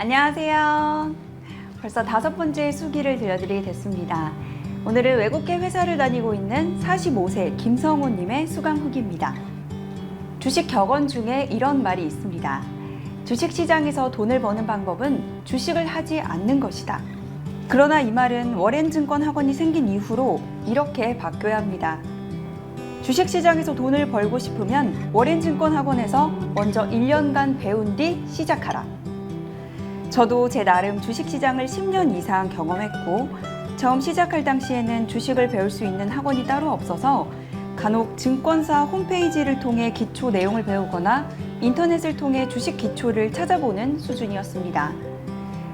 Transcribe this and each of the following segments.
안녕하세요. 벌써 5번째 수기를 들려드리게 됐습니다. 오늘은 외국계 회사를 다니고 있는 45세 김성호님의 수강 후기입니다. 주식 격언 중에 이런 말이 있습니다. 주식시장에서 돈을 버는 방법은 주식을 하지 않는 것이다. 그러나 이 말은 워렌증권 학원이 생긴 이후로 이렇게 바뀌어야 합니다. 주식시장에서 돈을 벌고 싶으면 워렌증권 학원에서 먼저 1년간 배운 뒤 시작하라. 저도 제 나름 주식시장을 10년 이상 경험했고 처음 시작할 당시에는 주식을 배울 수 있는 학원이 따로 없어서 간혹 증권사 홈페이지를 통해 기초 내용을 배우거나 인터넷을 통해 주식 기초를 찾아보는 수준이었습니다.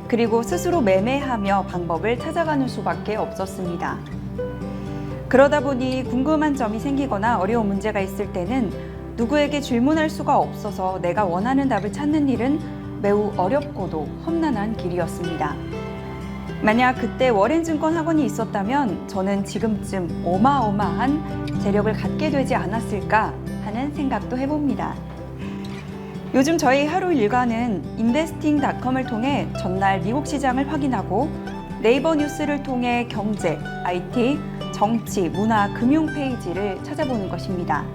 그리고 스스로 매매하며 방법을 찾아가는 수밖에 없었습니다. 그러다 보니 궁금한 점이 생기거나 어려운 문제가 있을 때는 누구에게 질문할 수가 없어서 내가 원하는 답을 찾는 일은 매우 어렵고도 험난한 길이었습니다. 만약 그때 워렌증권 학원이 있었다면 저는 지금쯤 어마어마한 재력을 갖게 되지 않았을까 하는 생각도 해봅니다. 요즘 저희 하루 일과는 investing.com을 통해 전날 미국 시장을 확인하고 네이버 뉴스를 통해 경제, IT, 정치, 문화, 금융 페이지를 찾아보는 것입니다.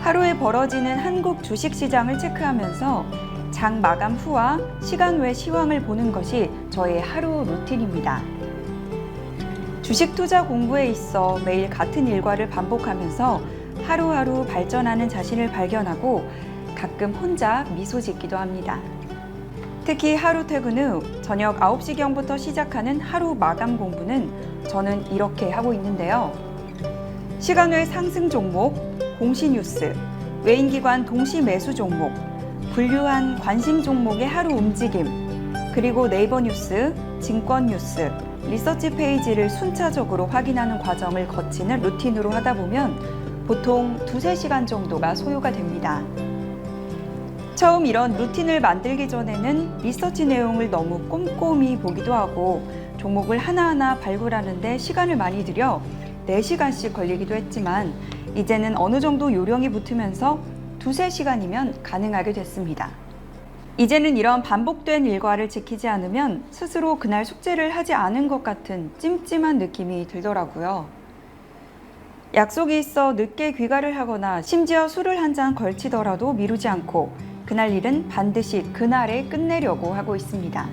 하루에 벌어지는 한국 주식시장을 체크하면서 장 마감 후와 시간 외 시황을 보는 것이 저의 하루 루틴입니다. 주식 투자 공부에 있어 매일 같은 일과를 반복하면서 하루하루 발전하는 자신을 발견하고 가끔 혼자 미소 짓기도 합니다. 특히 하루 퇴근 후 저녁 9시경부터 시작하는 하루 마감 공부는 저는 이렇게 하고 있는데요. 시간 외 상승 종목, 공시 뉴스, 외인기관 동시 매수 종목, 분류한 관심 종목의 하루 움직임, 그리고 네이버 뉴스, 증권 뉴스, 리서치 페이지를 순차적으로 확인하는 과정을 거치는 루틴으로 하다 보면 보통 2-3시간 정도가 소요가 됩니다. 처음 이런 루틴을 만들기 전에는 리서치 내용을 너무 꼼꼼히 보기도 하고 종목을 하나하나 발굴하는 데 시간을 많이 들여 4시간씩 걸리기도 했지만 이제는 어느 정도 요령이 붙으면서 2-3시간이면 가능하게 됐습니다. 이제는 이런 반복된 일과를 지키지 않으면 스스로 그날 숙제를 하지 않은 것 같은 찜찜한 느낌이 들더라고요. 약속이 있어 늦게 귀가를 하거나 심지어 술을 한 잔 걸치더라도 미루지 않고 그날 일은 반드시 그날에 끝내려고 하고 있습니다.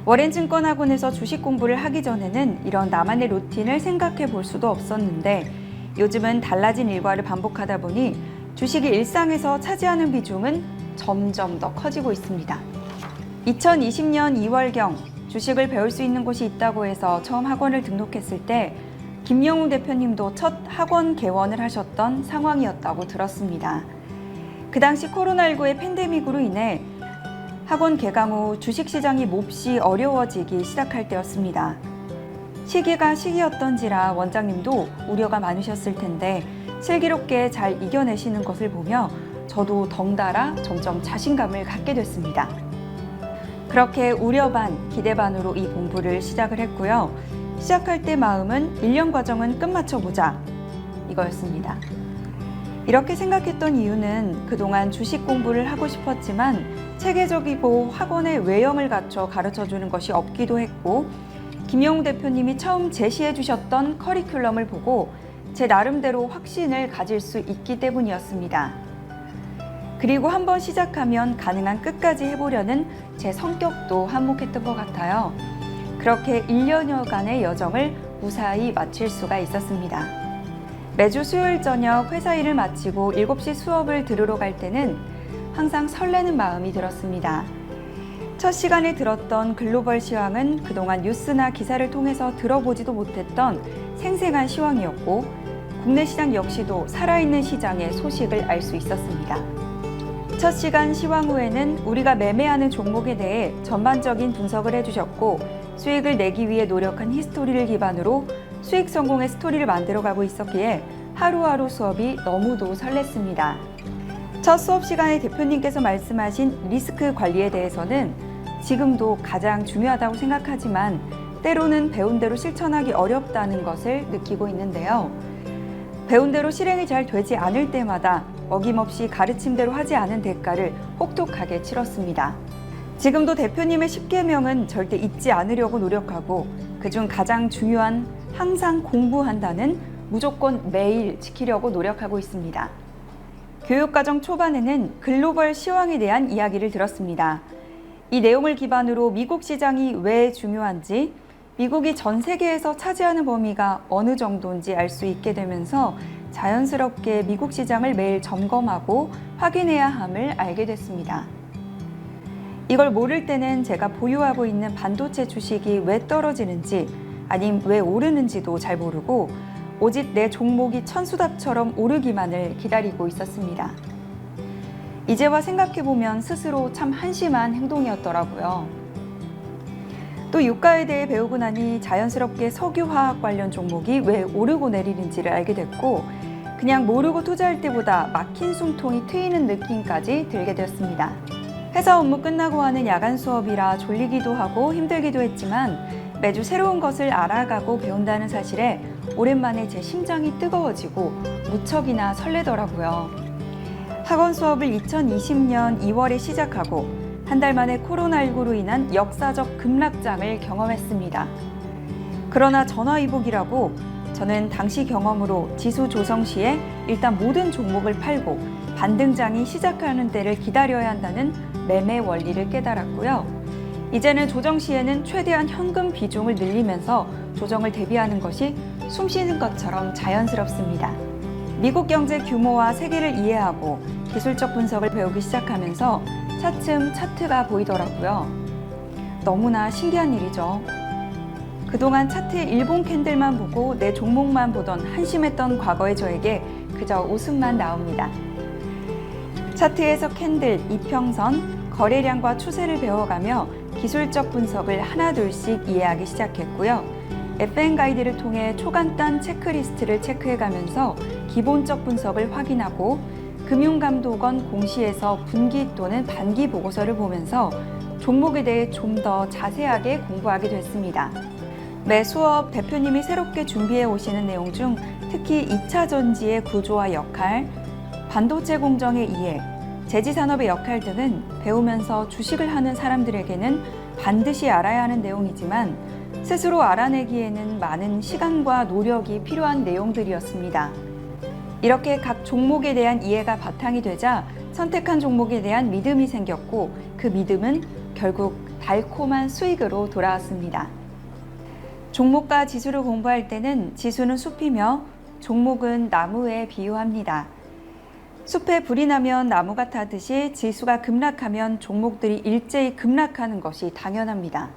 워렌증권 학원에서 주식 공부를 하기 전에는 이런 나만의 루틴을 생각해 볼 수도 없었는데 요즘은 달라진 일과를 반복하다 보니 주식이 일상에서 차지하는 비중은 점점 더 커지고 있습니다. 2020년 2월경 주식을 배울 수 있는 곳이 있다고 해서 처음 학원을 등록했을 때 김영웅 대표님도 첫 학원 개원을 하셨던 상황이었다고 들었습니다. 그 당시 코로나19의 팬데믹으로 인해 학원 개강 후 주식시장이 몹시 어려워지기 시작할 때였습니다. 시기가 시기였던지라 원장님도 우려가 많으셨을 텐데 슬기롭게 잘 이겨내시는 것을 보며 저도 덩달아 점점 자신감을 갖게 됐습니다. 그렇게 우려 반, 기대 반으로 이 공부를 시작을 했고요. 시작할 때 마음은 1년 과정은 끝마쳐보자 이거였습니다. 이렇게 생각했던 이유는 그동안 주식 공부를 하고 싶었지만 체계적이고 학원의 외형을 갖춰 가르쳐주는 것이 없기도 했고 김영웅 대표님이 처음 제시해 주셨던 커리큘럼을 보고 제 나름대로 확신을 가질 수 있기 때문이었습니다. 그리고 한번 시작하면 가능한 끝까지 해보려는 제 성격도 한몫했던 것 같아요. 그렇게 1년여간의 여정을 무사히 마칠 수가 있었습니다. 매주 수요일 저녁 회사 일을 마치고 7시 수업을 들으러 갈 때는 항상 설레는 마음이 들었습니다. 첫 시간에 들었던 글로벌 시황은 그동안 뉴스나 기사를 통해서 들어보지도 못했던 생생한 시황이었고 국내 시장 역시도 살아있는 시장의 소식을 알 수 있었습니다. 첫 시간 시황 후에는 우리가 매매하는 종목에 대해 전반적인 분석을 해주셨고 수익을 내기 위해 노력한 히스토리를 기반으로 수익 성공의 스토리를 만들어가고 있었기에 하루하루 수업이 너무도 설렜습니다. 첫 수업 시간에 대표님께서 말씀하신 리스크 관리에 대해서는 지금도 가장 중요하다고 생각하지만 때로는 배운 대로 실천하기 어렵다는 것을 느끼고 있는데요. 배운 대로 실행이 잘 되지 않을 때마다 어김없이 가르침대로 하지 않은 대가를 혹독하게 치렀습니다. 지금도 대표님의 10계명은 절대 잊지 않으려고 노력하고 그중 가장 중요한 항상 공부한다는 무조건 매일 지키려고 노력하고 있습니다. 교육과정 초반에는 글로벌 시황에 대한 이야기를 들었습니다. 이 내용을 기반으로 미국 시장이 왜 중요한지, 미국이 전 세계에서 차지하는 범위가 어느 정도인지 알 수 있게 되면서 자연스럽게 미국 시장을 매일 점검하고 확인해야 함을 알게 됐습니다. 이걸 모를 때는 제가 보유하고 있는 반도체 주식이 왜 떨어지는지 아님 왜 오르는지도 잘 모르고 오직 내 종목이 천수답처럼 오르기만을 기다리고 있었습니다. 이제와 생각해보면 스스로 참 한심한 행동이었더라고요. 또 유가에 대해 배우고 나니 자연스럽게 석유화학 관련 종목이 왜 오르고 내리는지를 알게 됐고 그냥 모르고 투자할 때보다 막힌 숨통이 트이는 느낌까지 들게 되었습니다. 회사 업무 끝나고 하는 야간 수업이라 졸리기도 하고 힘들기도 했지만 매주 새로운 것을 알아가고 배운다는 사실에 오랜만에 제 심장이 뜨거워지고 무척이나 설레더라고요. 학원 수업을 2020년 2월에 시작하고 한 달 만에 코로나19로 인한 역사적 급락장을 경험했습니다. 그러나 전화위복이라고 저는 당시 경험으로 지수 조성 시에 일단 모든 종목을 팔고 반등장이 시작하는 때를 기다려야 한다는 매매 원리를 깨달았고요. 이제는 조정 시에는 최대한 현금 비중을 늘리면서 조정을 대비하는 것이 숨쉬는 것처럼 자연스럽습니다. 미국 경제 규모와 세계를 이해하고 기술적 분석을 배우기 시작하면서 차츰 차트가 보이더라고요. 너무나 신기한 일이죠. 그동안 차트의 일본 캔들만 보고 내 종목만 보던 한심했던 과거의 저에게 그저 웃음만 나옵니다. 차트에서 캔들, 이평선, 거래량과 추세를 배워가며 기술적 분석을 하나둘씩 이해하기 시작했고요. FN 가이드를 통해 초간단 체크리스트를 체크해가면서 기본적 분석을 확인하고 금융감독원 공시에서 분기 또는 반기 보고서를 보면서 종목에 대해 좀 더 자세하게 공부하게 됐습니다. 매 수업 대표님이 새롭게 준비해 오시는 내용 중 특히 2차 전지의 구조와 역할, 반도체 공정의 이해, 제지산업의 역할 등은 배우면서 주식을 하는 사람들에게는 반드시 알아야 하는 내용이지만 스스로 알아내기에는 많은 시간과 노력이 필요한 내용들이었습니다. 이렇게 각 종목에 대한 이해가 바탕이 되자 선택한 종목에 대한 믿음이 생겼고 그 믿음은 결국 달콤한 수익으로 돌아왔습니다. 종목과 지수를 공부할 때는 지수는 숲이며 종목은 나무에 비유합니다. 숲에 불이 나면 나무가 타듯이 지수가 급락하면 종목들이 일제히 급락하는 것이 당연합니다.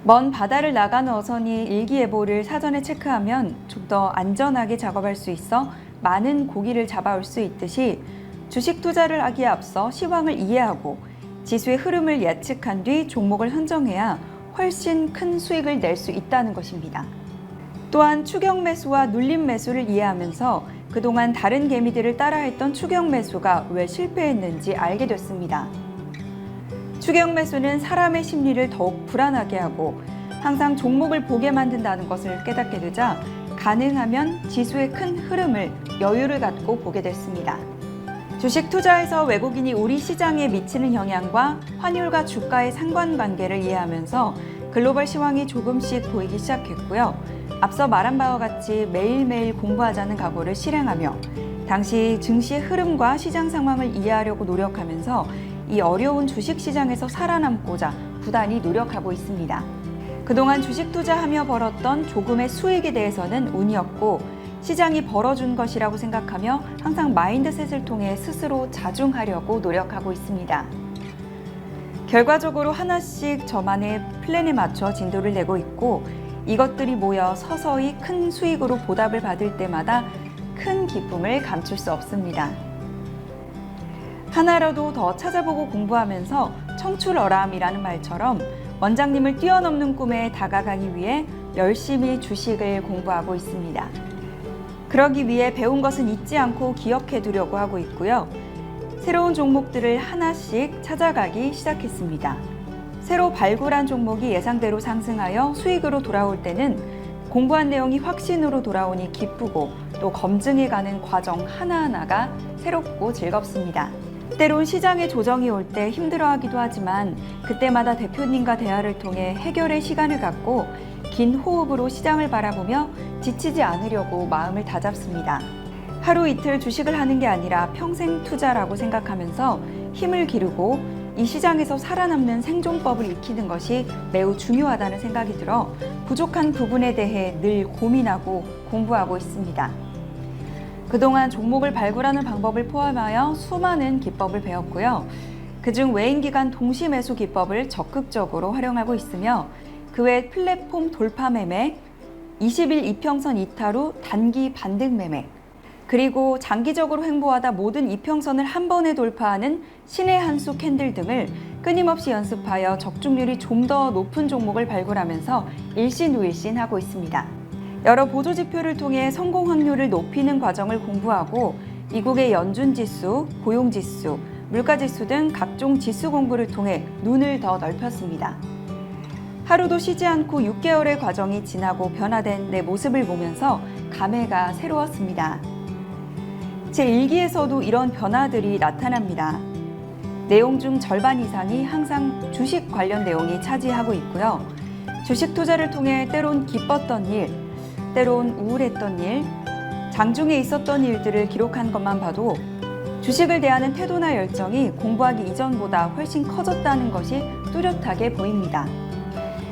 먼 바다를 나가는 어선이 일기예보를 사전에 체크하면 좀 더 안전하게 작업할 수 있어 많은 고기를 잡아올 수 있듯이 주식 투자를 하기에 앞서 시황을 이해하고 지수의 흐름을 예측한 뒤 종목을 선정해야 훨씬 큰 수익을 낼 수 있다는 것입니다. 또한 추격 매수와 눌림 매수를 이해하면서 그동안 다른 개미들을 따라했던 추격 매수가 왜 실패했는지 알게 됐습니다. 추격 매수는 사람의 심리를 더욱 불안하게 하고 항상 종목을 보게 만든다는 것을 깨닫게 되자 가능하면 지수의 큰 흐름을 여유를 갖고 보게 됐습니다. 주식 투자에서 외국인이 우리 시장에 미치는 영향과 환율과 주가의 상관관계를 이해하면서 글로벌 시황이 조금씩 보이기 시작했고요. 앞서 말한 바와 같이 매일매일 공부하자는 각오를 실행하며 당시 증시의 흐름과 시장 상황을 이해하려고 노력하면서 이 어려운 주식 시장에서 살아남고자 부단히 노력하고 있습니다. 그동안 주식 투자하며 벌었던 조금의 수익에 대해서는 운이었고 시장이 벌어준 것이라고 생각하며 항상 마인드셋을 통해 스스로 자중하려고 노력하고 있습니다. 결과적으로 하나씩 저만의 플랜에 맞춰 진도를 내고 있고 이것들이 모여 서서히 큰 수익으로 보답을 받을 때마다 큰 기쁨을 감출 수 없습니다. 하나라도 더 찾아보고 공부하면서 청출어람이라는 말처럼 원장님을 뛰어넘는 꿈에 다가가기 위해 열심히 주식을 공부하고 있습니다. 그러기 위해 배운 것은 잊지 않고 기억해 두려고 하고 있고요. 새로운 종목들을 하나씩 찾아가기 시작했습니다. 새로 발굴한 종목이 예상대로 상승하여 수익으로 돌아올 때는 공부한 내용이 확신으로 돌아오니 기쁘고 또 검증해가는 과정 하나하나가 새롭고 즐겁습니다. 때론 시장의 조정이 올 때 힘들어하기도 하지만 그때마다 대표님과 대화를 통해 해결의 시간을 갖고 긴 호흡으로 시장을 바라보며 지치지 않으려고 마음을 다잡습니다. 하루 이틀 주식을 하는 게 아니라 평생 투자라고 생각하면서 힘을 기르고 이 시장에서 살아남는 생존법을 익히는 것이 매우 중요하다는 생각이 들어 부족한 부분에 대해 늘 고민하고 공부하고 있습니다. 그동안 종목을 발굴하는 방법을 포함하여 수많은 기법을 배웠고요. 그중 외인기관 동시 매수 기법을 적극적으로 활용하고 있으며 그 외 플랫폼 돌파 매매, 20일 이평선 이탈 후 단기 반등 매매, 그리고 장기적으로 횡보하다 모든 이평선을 한 번에 돌파하는 신의 한 수 캔들 등을 끊임없이 연습하여 적중률이 좀 더 높은 종목을 발굴하면서 일신후일신하고 있습니다. 여러 보조지표를 통해 성공 확률을 높이는 과정을 공부하고 미국의 연준지수, 고용지수, 물가지수 등 각종 지수 공부를 통해 눈을 더 넓혔습니다. 하루도 쉬지 않고 6개월의 과정이 지나고 변화된 내 모습을 보면서 감회가 새로웠습니다. 제 일기에서도 이런 변화들이 나타납니다. 내용 중 절반 이상이 항상 주식 관련 내용이 차지하고 있고요. 주식 투자를 통해 때론 기뻤던 일, 때론 우울했던 일, 장중에 있었던 일들을 기록한 것만 봐도 주식을 대하는 태도나 열정이 공부하기 이전보다 훨씬 커졌다는 것이 뚜렷하게 보입니다.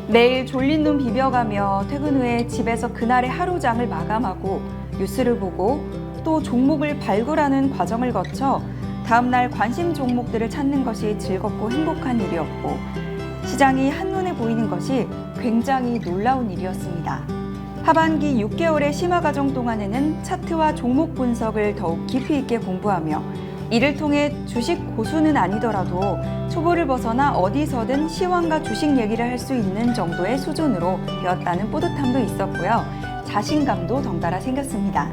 매일 졸린 눈 비벼가며 퇴근 후에 집에서 그날의 하루장을 마감하고 뉴스를 보고 또 종목을 발굴하는 과정을 거쳐 다음날 관심 종목들을 찾는 것이 즐겁고 행복한 일이었고 시장이 한눈에 보이는 것이 굉장히 놀라운 일이었습니다. 하반기 6개월의 심화 과정 동안에는 차트와 종목 분석을 더욱 깊이 있게 공부하며 이를 통해 주식 고수는 아니더라도 초보를 벗어나 어디서든 시황과 주식 얘기를 할 수 있는 정도의 수준으로 되었다는 뿌듯함도 있었고요. 자신감도 덩달아 생겼습니다.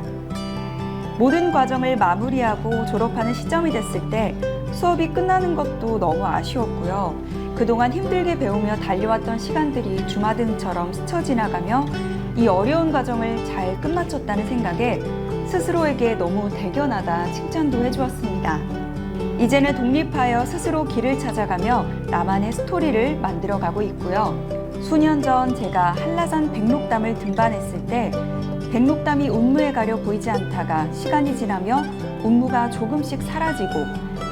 모든 과정을 마무리하고 졸업하는 시점이 됐을 때 수업이 끝나는 것도 너무 아쉬웠고요. 그동안 힘들게 배우며 달려왔던 시간들이 주마등처럼 스쳐 지나가며 이 어려운 과정을 잘 끝마쳤다는 생각에 스스로에게 너무 대견하다 칭찬도 해주었습니다. 이제는 독립하여 스스로 길을 찾아가며 나만의 스토리를 만들어가고 있고요. 수년 전 제가 한라산 백록담을 등반했을 때 백록담이 운무에 가려 보이지 않다가 시간이 지나며 운무가 조금씩 사라지고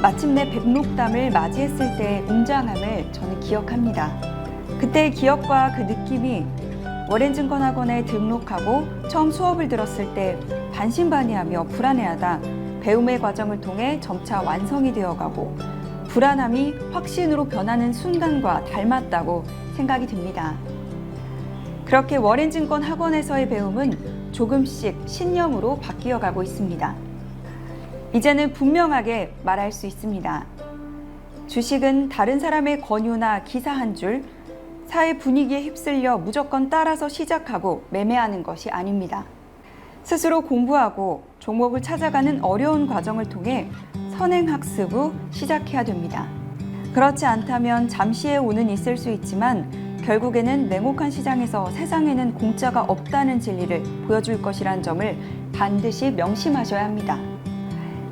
마침내 백록담을 맞이했을 때의 웅장함을 저는 기억합니다. 그때의 기억과 그 느낌이 워렌증권학원에 등록하고 처음 수업을 들었을 때 반신반의하며 불안해하다 배움의 과정을 통해 점차 완성이 되어가고 불안함이 확신으로 변하는 순간과 닮았다고 생각이 듭니다. 그렇게 워렌증권 학원에서의 배움은 조금씩 신념으로 바뀌어가고 있습니다. 이제는 분명하게 말할 수 있습니다. 주식은 다른 사람의 권유나 기사 한 줄, 사회 분위기에 휩쓸려 무조건 따라서 시작하고 매매하는 것이 아닙니다. 스스로 공부하고 종목을 찾아가는 어려운 과정을 통해 선행학습 후 시작해야 됩니다. 그렇지 않다면 잠시의 운은 있을 수 있지만 결국에는 냉혹한 시장에서 세상에는 공짜가 없다는 진리를 보여줄 것이란 점을 반드시 명심하셔야 합니다.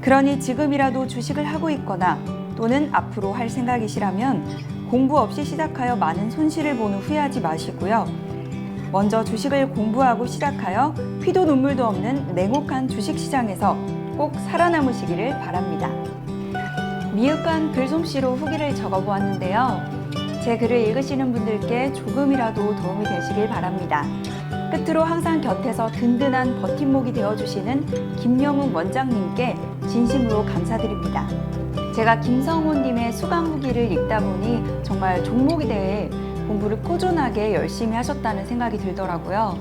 그러니 지금이라도 주식을 하고 있거나 또는 앞으로 할 생각이시라면 공부 없이 시작하여 많은 손실을 본 후 후회하지 마시고요. 먼저 주식을 공부하고 시작하여 피도 눈물도 없는 냉혹한 주식시장에서 꼭 살아남으시기를 바랍니다. 미흡한 글솜씨로 후기를 적어보았는데요. 제 글을 읽으시는 분들께 조금이라도 도움이 되시길 바랍니다. 끝으로 항상 곁에서 든든한 버팀목이 되어주시는 김영웅 원장님께 진심으로 감사드립니다. 제가 김성훈님의 수강 후기를 읽다 보니 정말 종목에 대해 공부를 꾸준하게 열심히 하셨다는 생각이 들더라고요.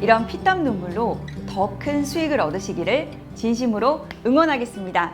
이런 피땀 눈물로 더 큰 수익을 얻으시기를 진심으로 응원하겠습니다.